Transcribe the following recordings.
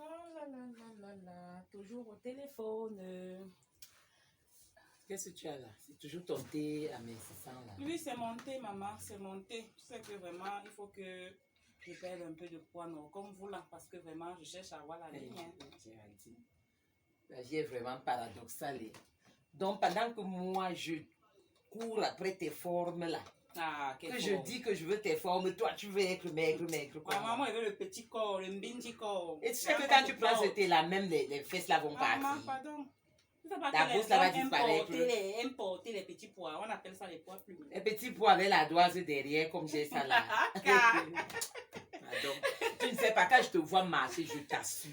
là là là là là, toujours au téléphone. Qu'est-ce que tu as là? C'est toujours ton thé amincissant là. Oui, c'est mon thé, maman, c'est mon thé. Tu sais que vraiment, il faut que je perde un peu de poids, non, comme vous là, parce que vraiment, je cherche à avoir la ligne. Géraldine, la vie est vraiment paradoxale. Donc, pendant que moi, je cours après tes formes là, que je dis que je veux tes formes, toi, tu veux être maigre. Quoi. Maman, elle veut le petit corps, le mbinji corps. Et tu sais que quand tu prends ce thé là, même les fesses là vont partir. Maman, pardon. La bourse là va disparaître. Importer les petits pois, on appelle ça les pois plumes. Les petits pois avec la doise derrière, comme j'ai ça là. Pardon. Tu ne sais pas, quand je te vois marcher, je t'assure.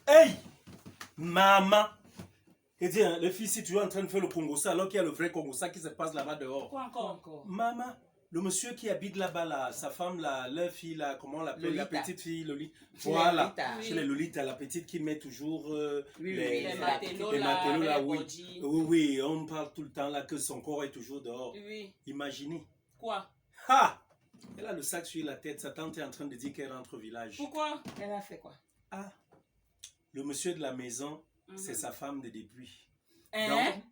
Hey! Maman! Et dis, le fils, si tu es en train de faire le Congo-ça, alors qu'il y a le vrai Congo-ça qui se passe là-bas dehors. Quoi encore? Maman, le monsieur qui habite là-bas, là, sa femme, là, leur fille, là, comment on l'appelle? La petite fille, Lolita. Voilà. Chez les Lolita, la petite qui met toujours les matelots là, oui. Body. Oui, on parle tout le temps là que son corps est toujours dehors. Oui. Imaginez. Quoi? Ha! Elle a le sac sur la tête, sa tante est en train de dire qu'elle rentre au village. Pourquoi? Elle a fait quoi? Ah! Le monsieur de la maison, c'est sa femme de depuis. Hein? Donc,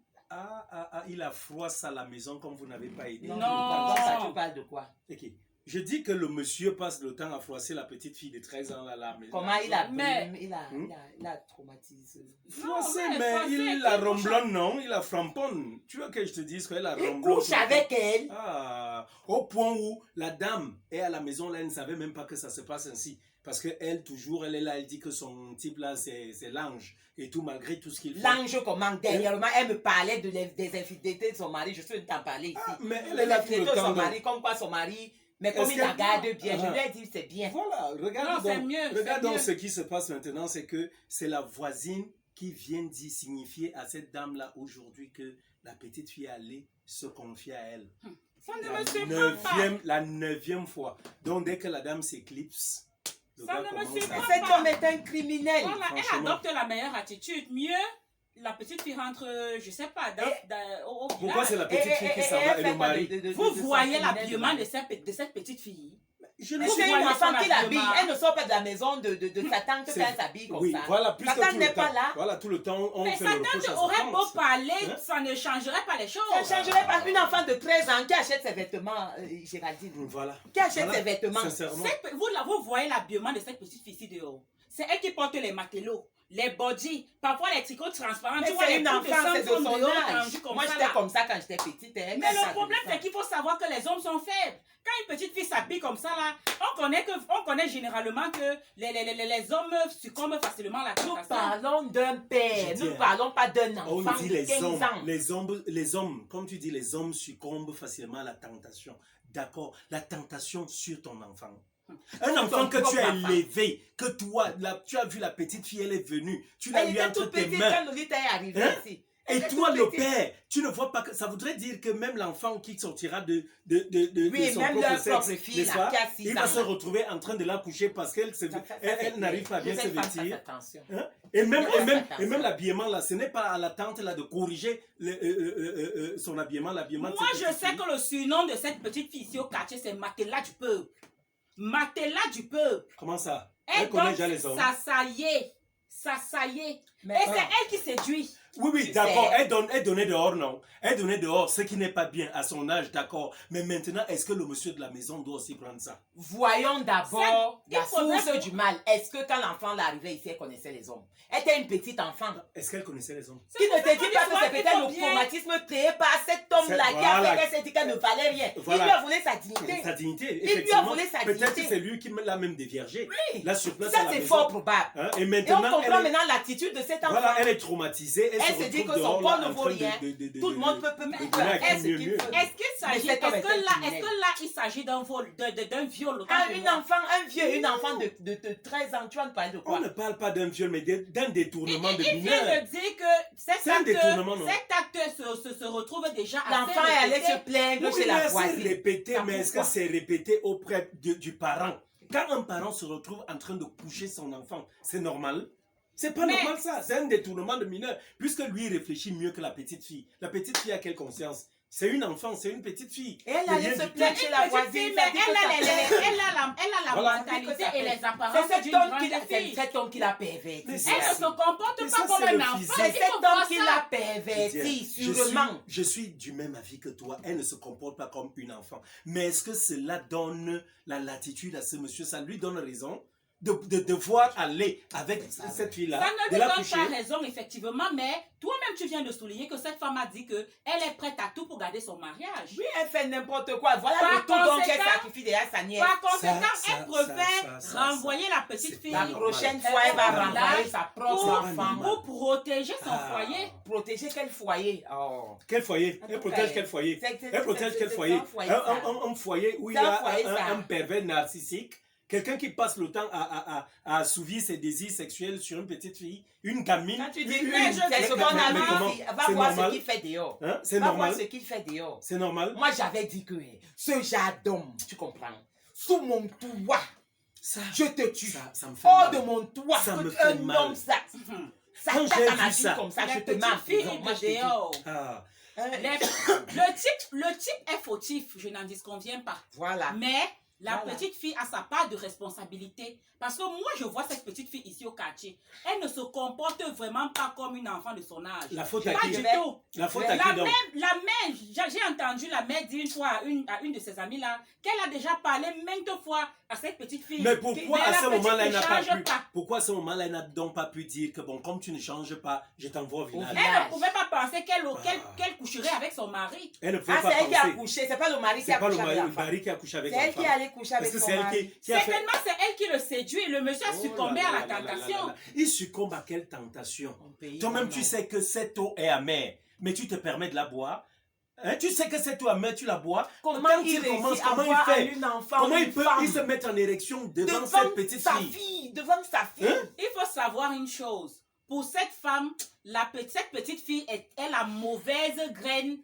il a froisse à la maison comme vous n'avez pas aidé. Non. Tu parles de quoi? Ok. Je dis que le monsieur passe le temps à froisser la petite fille de 13 ans là, là. Comment il a traumatisé? Froissé, Non, mais froissé, il la romblonne, non? Il la framponne. Tu veux que je te dise qu'elle la Il romblonne? couche avec elle. Ah, au point où la dame est à la maison là, elle ne savait même pas que ça se passe ainsi. Parce qu'elle, toujours, elle est là, elle dit que son type là, c'est l'ange. Et tout, malgré tout ce qu'il fait. L'ange comment? Dernièrement, elle me parlait des infidélités de son mari. Je suis venue t'en parler ici. Ah, mais elle est là tout le de temps. son mari, comme quoi son mari, mais comme il la garde bien. Je lui ai dit, c'est bien. Voilà, regarde Non, c'est mieux. Regarde donc ce qui se passe maintenant, c'est que c'est la voisine qui vient d'y signifier à cette dame-là aujourd'hui que la petite fille allait se confier à elle. Ça ne me surprend pas. La 9e fois. Donc dès que la dame s'éclipse, Ça ne me surprend pas. Cet homme est un criminel. Voilà, elle adopte la meilleure attitude. Mieux, la petite fille rentre, je sais pas, au village. Pourquoi c'est la petite fille qui s'en va et le mari? Vous voyez l'habillement de cette petite fille? Je Mais ne c'est sais une pas. enfant qui l'habille. Elle ne sort pas de la maison de sa tante quand elle s'habille comme Oui, ça. voilà, plus Sa que tante tout n'est le pas temps. là. Voilà, tout le temps, on Mais fait sa le reproche à tante sa aurait beau tante. parler, Hein? ça ne changerait pas les choses. Ça ne changerait pas. Une enfant de 13 ans qui achète ses vêtements, Géraldine. Voilà. Qui achète ses vêtements. Sincèrement. Vous voyez l'habillement de cette petite fille ici dehors. C'est elle qui porte les matelots, les bodys, parfois les tricots transparents. Mais c'est une enfant, c'est de son âge. Moi, j'étais comme ça quand j'étais petite. Mais le problème, c'est qu'il faut savoir que les hommes sont faibles. Quand une petite fille s'habille comme ça, là, on connaît généralement que les hommes succombent facilement à la tentation. Nous parlons d'un père, nous ne parlons pas d'un On enfant dit de 15 ans. les hommes, comme tu dis, les hommes succombent facilement à la tentation. D'accord, la tentation sur ton enfant. Un enfant que tu as élevé, que toi, tu as vu la petite fille, elle est venue, tu l'as eu entre tes mains. Quand Lolita est arrivée ici. Et toi, le père, tu ne vois pas que ça voudrait dire que même l'enfant qui sortira de son même propre leur sexe, propre fille, n'est-ce pas, qui a 6 il va ans, se retrouver en train de la coucher parce qu'elle n'arrive pas à bien se vêtir. Attention. Hein? Et même l'habillement là, ce n'est pas à la tante là de corriger son habillement, l'habillement. Moi, je sais que le surnom de cette petite fille ici au quartier, c'est Matela du peuple. Matela du peuple. Comment ça? Elle connaît donne déjà les hommes. ça y est. Et c'est elle qui séduit. Oui, d'accord, elle donnait dehors, non. Elle donnait dehors, ce qui n'est pas bien à son âge, d'accord. Mais maintenant, est-ce que le monsieur de la maison doit aussi prendre ça? Voyons d'abord la source du mal. Est-ce que quand l'enfant l'arrivait ici, elle connaissait les hommes? Elle était une petite enfant. Est-ce qu'elle connaissait les hommes? Qui ne te dit pas que c'est peut-être le traumatisme créé par cet homme-là qui a fait qu'elle s'est dit qu'elle ne valait rien. Voilà. Il lui a volé sa dignité. Sa dignité, Il lui a volé sa dignité. Peut-être que c'est lui qui l'a même déviergé. Oui. Là, sur place, Ça, c'est fort probable. Hein? Et on comprend maintenant l'attitude de cet enfant. Voilà, elle est traumatisée. Elle se dit que son corps ne vaut rien. Tout le monde peut faire ce qu'il veut. Est-ce que là, il s'agit d'un vol, d'un viol? Une enfant de 13 ans, tu vas nous parler de quoi? On ne parle pas d'un viol, mais d'un détournement de Il vient mineur. de dire que cet acte se retrouve déjà à l'enfant est allé se plaindre chez la voisine. C'est répété, mais est-ce que c'est répété auprès du parent? Quand un parent se retrouve en train de coucher son enfant, c'est normal? C'est pas normal ça, c'est un détournement de mineur. Puisque lui réfléchit mieux que la petite fille. La petite fille a quelle conscience? C'est une enfant, c'est une petite fille. Et elle allait se plaindre chez la voisine. Mais elle a la mentalité et les apparences d'une grande fille. C'est cet homme qui l'a perverti. Elle ne se comporte pas comme un enfant. C'est cet homme qui l'a perverti, sûrement. Je suis du même avis que toi. Elle ne se comporte pas comme une enfant. Mais est-ce que cela donne la latitude à ce monsieur? Ça lui donne raison de devoir aller avec cette fille-là. Ça ne lui donne pas raison, effectivement, mais toi-même, tu viens de souligner que cette femme a dit qu'elle est prête à tout pour garder son mariage. Oui, elle fait n'importe quoi. Voilà le tout donc elle sacrifie derrière sa nièce. Par conséquent, elle préfère renvoyer la petite fille. La prochaine fois, elle va renvoyer sa propre femme. Pour protéger son foyer. Protéger quel foyer? Quel foyer? Elle protège quel foyer? Elle protège quel foyer? Un foyer où il y a un pervers narcissique. Quelqu'un qui passe le temps à assouvir ses désirs sexuels sur une petite fille, une gamine. Quand tu dis c'est ce qu'on a vu. Va voir ce qu'il fait dehors. C'est normal. Va voir ce qu'il fait dehors. C'est normal. Moi, j'avais dit que ce genre d'homme, tu comprends, sous mon toit, je te tue. Ça me fait hors mal. de mon toit, ça me fait mal. Homme, ça Quand j'ai vu ça, comme ça, je te mets en prison. Moi, je dehors. dis. Le type est fautif, je n'en disconviens pas. Voilà. Mais la petite fille a sa part de responsabilité. Parce que moi, je vois cette petite fille ici au quartier. Elle ne se comporte vraiment pas comme une enfant de son âge. La faute à pas qui? du tout. La faute à qui donc? La mère, j'ai entendu la mère dire une fois à une de ses amies là, qu'elle a déjà parlé maintes fois à cette petite fille. Mais pourquoi à ce moment-là, elle n'a pas pu? Pas. Pourquoi à ce moment-là, elle n'a donc pas pu dire que bon, comme tu ne changes pas, je t'envoie au village? Elle ne pouvait pas penser qu'elle coucherait avec son mari. Elle ne pouvait pas c'est elle penser. qui a couché, c'est pas le mari qui a couché avec la femme. C'est pas le mari qui a couché avec C'est la elle femme. qui est allée coucher avec son mari. Certainement, c'est elle qui le séduit. Le monsieur a succombé à la tentation. Il succombe à quelle tentation? Toi-même, tu sais que cette eau est amère, mais tu te permets de la boire. Hein? Tu sais que cette eau amère, tu la bois. Comment il réussit à comment il voir fait? une enfant, Comment une il peut femme se mettre en érection devant cette petite fille? Devant sa fille. Hein? Il faut savoir une chose. Pour cette femme, cette petite fille est la mauvaise graine.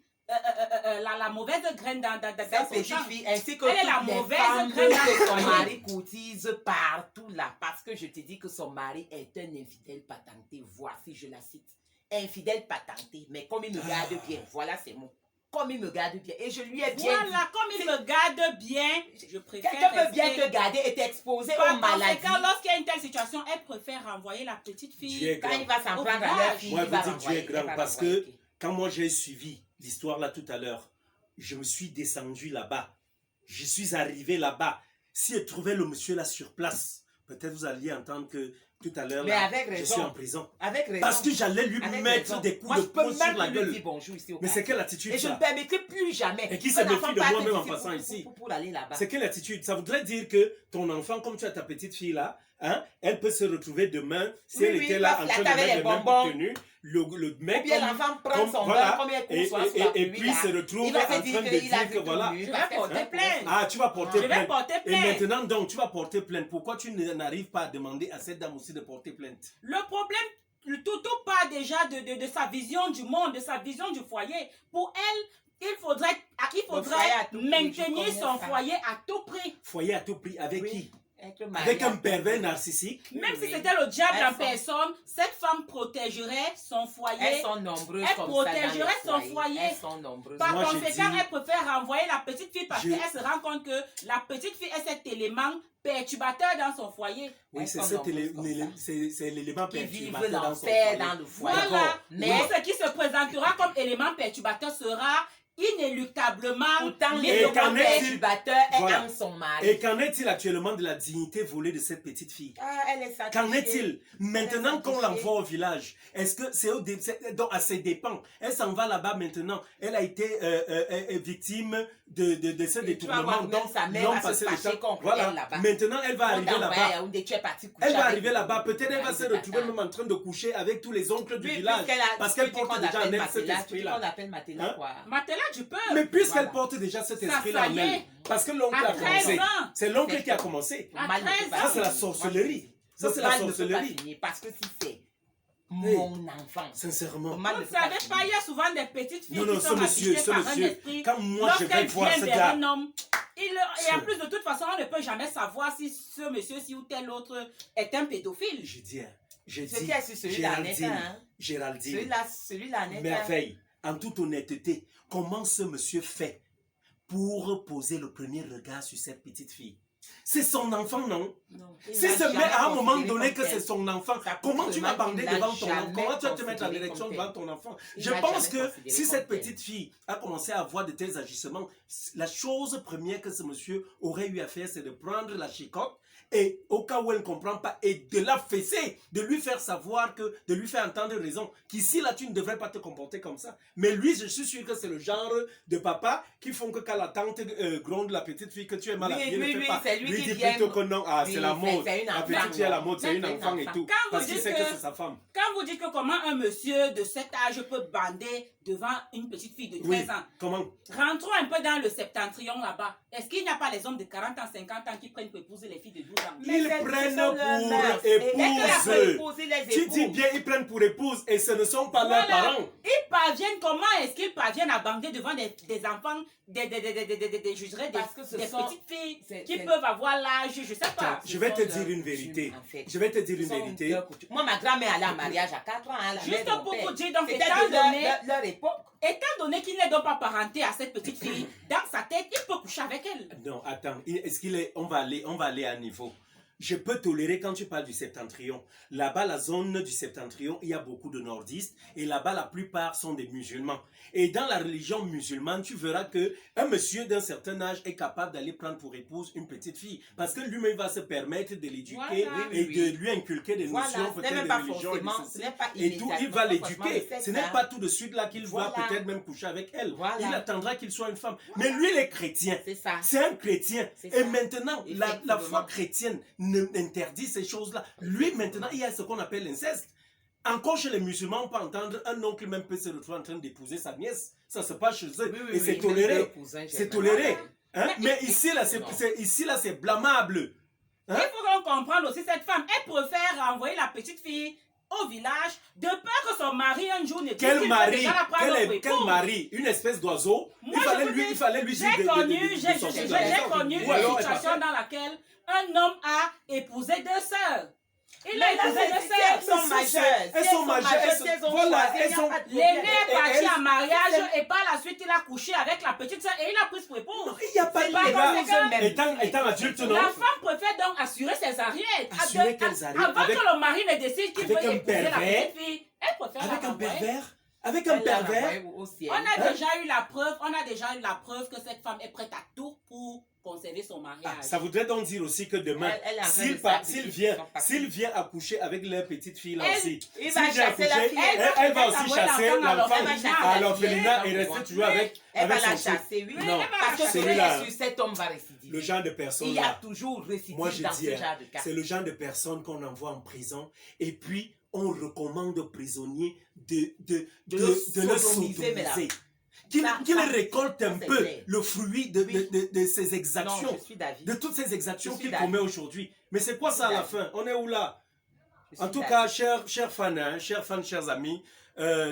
La mauvaise graine dans cette son petite champ. fille ainsi que elle est la toutes les mauvaise femmes graine que dans son son mari courtise partout là parce que je te dis que son mari est un infidèle patenté. Voici, je la cite, infidèle patenté, mais comme il me garde bien, voilà ces mots, comme il me garde bien et je lui ai bien voilà dit, comme il me garde bien, je préfère quelqu'un peut bien te garder et t'exposer aux maladies. Lorsqu'il y a une telle situation, elle préfère renvoyer la petite fille. Quand il va s'en prendre à leur fille, moi, il va je vous dis que Dieu est grand parce que renvoyer. quand moi j'ai suivi l'histoire là tout à l'heure, je me suis descendu là-bas. Je suis arrivé là-bas. Si je trouvais le monsieur là sur place, peut-être vous alliez entendre que tout à l'heure, je suis en prison. Avec raison. Parce que j'allais lui mettre des coups de poing sur la gueule. Mais c'est quelle attitude et ça? je ne permettrai plus jamais. Et qui se méfie de moi-même en passant ici? Pour aller là-bas. C'est quelle attitude? Ça voudrait dire que ton enfant, comme tu as ta petite fille là, hein, elle peut se retrouver demain, si elle était là en train de mettre les mêmes tenues, le mec, ou bien l'enfant prend son bain, comme il court et puis se retrouve en train de dire que voilà. Je vais porter plainte. Ah, tu vas porter plainte. Je vais porter Et plainte. maintenant donc, tu vas porter plainte. Pourquoi tu n'arrives pas à demander à cette dame aussi de porter plainte? Le problème, tout part déjà de sa vision du monde, de sa vision du foyer. Pour elle, il faudrait maintenir son foyer à tout prix. Foyer à tout prix, avec qui? Avec un pervers narcissique. Même si c'était le diable en personne, cette femme protégerait son foyer. Elles sont nombreuses Elle protégerait son foyer. Elles sont nombreuses. Par conséquent, elle préfère renvoyer la petite fille parce qu'elle se rend compte que la petite fille est cet élément perturbateur dans son foyer. Oui, c'est l'élément perturbateur dans son foyer. Voilà. Mais ce qui se présentera comme élément perturbateur sera inéluctablement l'élément perturbateur est en son mari. Et qu'en est-il actuellement de la dignité volée de cette petite fille? Elle est satisfaite. Qu'en est-il maintenant qu'on l'envoie au village? Est-ce que c'est donc à ses dépens? Elle s'en va là-bas maintenant. Elle a été victime de ce détournement. Donc sa mère va se fâcher contre elle là-bas. Maintenant, elle va arriver là-bas. Elle va arriver là-bas. Peut-être elle va se retrouver même en train de coucher avec tous les oncles du village. Parce qu'elle porte déjà en elle cet esprit-là. Matela du peuple. Mais puisqu'elle porte déjà cet esprit-là en elle, parce que l'oncle a commencé. C'est l'oncle qui a commencé. Ça, c'est la sorcellerie. Ça, c'est la sorcellerie. Parce que si c'est mon enfant. Sincèrement. Vous ne savez pas, il y a souvent des petites filles qui sont monsieur, habitées par un esprit. Quand moi je vais voir ce vers gars. un homme, et en plus de toute façon, on ne peut jamais savoir si ce monsieur-ci ou tel autre est un pédophile. Je dis, Géraldine. Géraldine. Celui-là, net. Merveille. en toute honnêteté, comment ce monsieur fait pour poser le premier regard sur cette petite fille? C'est son enfant, non? Si c'est mais à un moment donné que c'est son enfant, comment tu vas bander devant ton enfant? Comment tu vas te mettre en érection devant ton enfant? Je pense que si cette petite fille a commencé à avoir de tels agissements, la chose première que ce monsieur aurait eu à faire, c'est de prendre la chicotte et au cas où elle ne comprend pas, et de la fesser, de lui faire savoir que, de lui faire entendre raison, qu'ici là tu ne devrais pas te comporter comme ça. Mais lui, je suis sûr que c'est le genre de papa qui font que quand la tante gronde la petite fille que tu es mal habillée, ne fait pas. C'est lui qui dit plutôt que non, c'est la mode. La petite fille à la mode, c'est une enfant et tout. Parce qu'il sait que c'est sa femme. Quand vous dites que comment un monsieur de cet âge peut bander devant une petite fille de 13 ans. Comment? Rentrons un peu dans le septentrion là-bas. Est-ce qu'il n'y a pas les hommes de 40 ans, 50 ans qui prennent pour épouser les filles de 12 ans? Ils prennent pour épouse. Tu dis bien, ils prennent pour épouse et ce ne sont pas leurs parents. Ils parviennent, comment est-ce qu'ils parviennent à bander devant des enfants, des petites filles qui peuvent avoir l'âge, je sais pas. Je vais te dire une vérité. Je vais te dire une vérité. Moi, ma grand-mère allait en mariage à 4 ans. Juste pour vous dire, donc, étant donné qu'il n'est donc pas parenté à cette petite fille, dans sa tête, il peut coucher avec elle. Non, attends. Est-ce qu'il est... On va aller à un niveau. Je peux tolérer quand tu parles du septentrion. Là-bas, la zone du septentrion, il y a beaucoup de nordistes. Et là-bas, la plupart sont des musulmans. Et dans la religion musulmane, tu verras qu'un monsieur d'un certain âge est capable d'aller prendre pour épouse une petite fille. Parce que lui-même va se permettre de l'éduquer et de lui inculquer des notions peut-être de religion et tout. Il va l'éduquer. Ce n'est pas tout de suite là qu'il va peut-être même coucher avec elle. Il attendra qu'il soit une femme. Mais lui, il est chrétien. C'est un chrétien. Et maintenant, la foi chrétienne interdit ces choses-là. Lui, maintenant, il y a ce qu'on appelle l'inceste. Encore chez les musulmans, on peut entendre un oncle même peut se retrouver en train d'épouser sa nièce. Ça se passe chez eux. Et c'est toléré. C'est toléré. Hein? Mais ici, là, c'est blâmable. Hein? Il faut qu'on comprenne aussi cette femme. Elle préfère envoyer la petite fille au village de peur que son mari un jour ne puisse quel mari? Une espèce d'oiseau? Il fallait lui dire j'ai connu une situation dans laquelle un homme a épousé 2 sœurs. Il a épousé 2 sœurs. Elles sont majeures. L'aîné est parti en mariage et par la suite il a couché avec la petite sœur et il a pris pour épouse. Il n'y a pas de étant adulte, non? La femme préfère donc assurer ses arrières. Assurer qu'elles arrivent. Avant que le mari ne décide qu'il veut épouser la petite fille. Elle préfère avec un pervers. Avec un pervers. On a déjà eu la preuve que cette femme est prête à tout pour conserver son mariage. Ça voudrait donc dire aussi que demain, s'il vient accoucher avec leur petite fille là aussi, elle va aussi chasser l'enfant à l'orphelinat et rester toujours avec elle va la chasser, oui. Non, parce que celui-là, cet homme va récidiver. Le genre de personne il y a toujours récidive dans ce genre de cas. C'est le genre de personne qu'on envoie en prison et puis on recommande aux prisonniers de le sodomiser. Qu'il récolte un peu le fruit de ces exactions, de toutes ces exactions qu'il commet aujourd'hui. Mais c'est quoi ça à la fin? On est où là? En tout cas, chers fans, chers amis,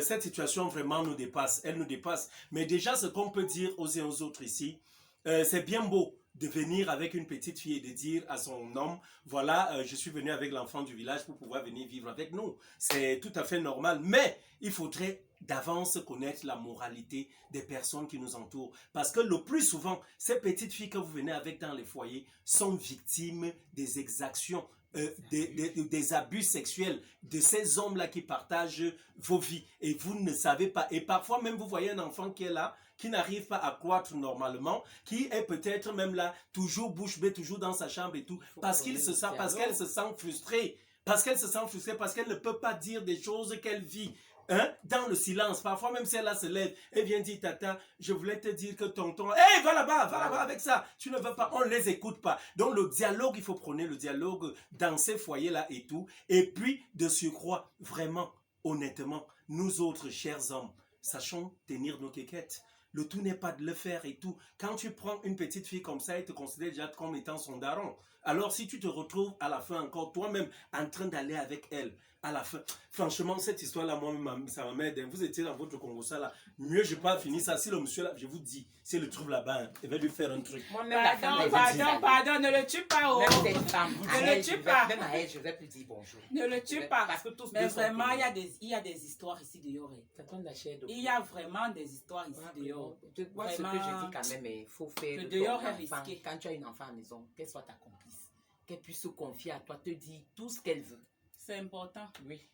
cette situation vraiment nous dépasse. Elle nous dépasse. Mais déjà, ce qu'on peut dire aux uns aux autres ici, c'est bien beau de venir avec une petite fille et de dire à son homme, voilà, je suis venu avec l'enfant du village pour pouvoir venir vivre avec nous. C'est tout à fait normal. Mais il faudrait d'avance connaître la moralité des personnes qui nous entourent. Parce que le plus souvent, ces petites filles que vous venez avec dans les foyers sont victimes des exactions, des abus sexuels de ces hommes-là qui partagent vos vies. Et vous ne savez pas. Et parfois même, vous voyez un enfant qui est là, qui n'arrive pas à croître normalement, qui est peut-être même là, toujours bouche bée, toujours dans sa chambre et tout, parce qu'elle se sent frustrée. Parce qu'elle ne peut pas dire des choses qu'elle vit. Hein? Dans le silence, parfois même si elle se lève, elle vient dire, tata, je voulais te dire que tonton, hey, va là-bas avec ça, tu ne veux pas, on ne les écoute pas. Donc le dialogue, il faut prôner le dialogue dans ces foyers-là et tout, et puis de surcroît, vraiment, honnêtement, nous autres chers hommes, sachons tenir nos quéquettes. Le tout n'est pas de le faire et tout. Quand tu prends une petite fille comme ça, elle te considère déjà comme étant son daron. Alors si tu te retrouves à la fin encore toi-même en train d'aller avec elle, à la fin, franchement, cette histoire-là, moi, ça m'aide. Vous étiez dans votre Congo, ça là. Mieux, je n'ai pas fini ça. Si le monsieur là, je vous dis, c'est le truc là-bas, hein, il va lui faire un truc. Moi-même, pardon, ne le tue pas. Même cette femme, ne le tue pas. Même à elle, je ne vais plus dire bonjour. Ne le tue pas. Parce que tous mais vraiment, il y a des histoires ici dehors. Il y a vraiment des histoires ici dehors. Moi, ce que je dis quand même, il faut faire. Le dehors est risqué. Quand tu as une enfant à la maison, qu'elle soit ta complice. Qu'elle puisse se confier à toi, te dire tout ce qu'elle veut. C'est important. Oui.